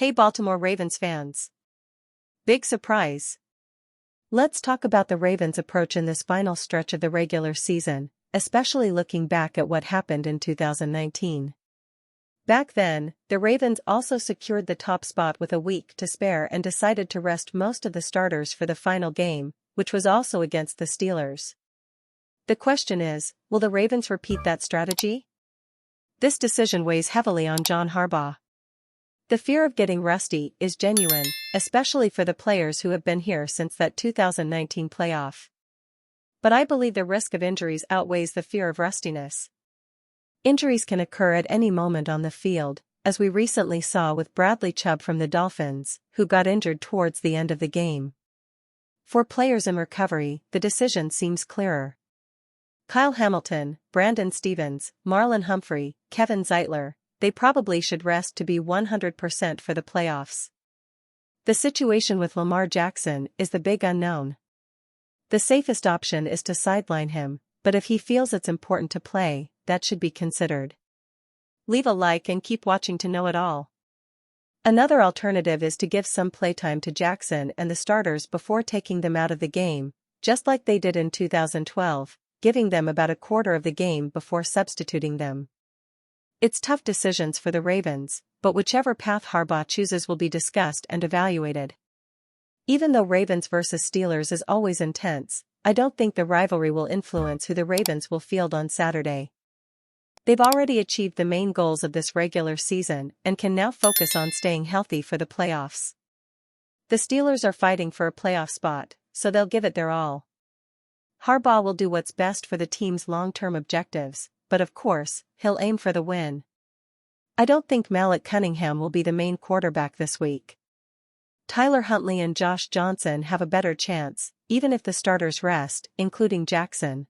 Hey Baltimore Ravens fans! Big surprise! Let's talk about the Ravens' approach in this final stretch of the regular season, especially looking back at what happened in 2019. Back then, the Ravens also secured the top spot with a week to spare and decided to rest most of the starters for the final game, which was also against the Steelers. The question is, will the Ravens repeat that strategy? This decision weighs heavily on John Harbaugh. The fear of getting rusty is genuine, especially for the players who have been here since that 2019 playoff. But I believe the risk of injuries outweighs the fear of rustiness. Injuries can occur at any moment on the field, as we recently saw with Bradley Chubb from the Dolphins, who got injured towards the end of the game. For players in recovery, the decision seems clearer. Kyle Hamilton, Brandon Stevens, Marlon Humphrey, Kevin Zeitler, they probably should rest to be 100% for the playoffs. The situation with Lamar Jackson is the big unknown. The safest option is to sideline him, but if he feels it's important to play, that should be considered. Leave a like and keep watching to know it all. Another alternative is to give some playtime to Jackson and the starters before taking them out of the game, just like they did in 2012, giving them about a quarter of the game before substituting them. It's tough decisions for the Ravens, but whichever path Harbaugh chooses will be discussed and evaluated. Even though Ravens vs. Steelers is always intense, I don't think the rivalry will influence who the Ravens will field on Saturday. They've already achieved the main goals of this regular season and can now focus on staying healthy for the playoffs. The Steelers are fighting for a playoff spot, so they'll give it their all. Harbaugh will do what's best for the team's long-term objectives, but of course, he'll aim for the win. I don't think Malik Cunningham will be the main quarterback this week. Tyler Huntley and Josh Johnson have a better chance, even if the starters rest, including Jackson.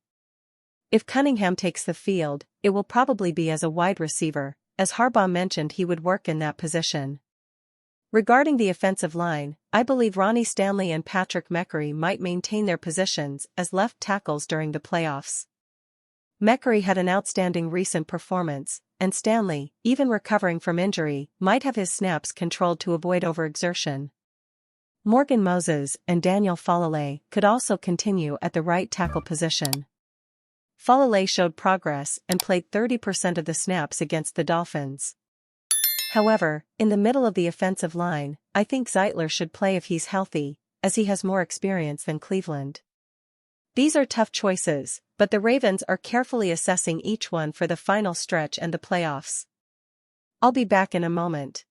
If Cunningham takes the field, it will probably be as a wide receiver, as Harbaugh mentioned he would work in that position. Regarding the offensive line, I believe Ronnie Stanley and Patrick Meckery might maintain their positions as left tackles during the playoffs. Meckery had an outstanding recent performance, and Stanley, even recovering from injury, might have his snaps controlled to avoid overexertion. Morgan Moses and Daniel Falele could also continue at the right tackle position. Falele showed progress and played 30% of the snaps against the Dolphins. However, in the middle of the offensive line, I think Zeitler should play if he's healthy, as he has more experience than Cleveland. These are tough choices, but the Ravens are carefully assessing each one for the final stretch and the playoffs. I'll be back in a moment.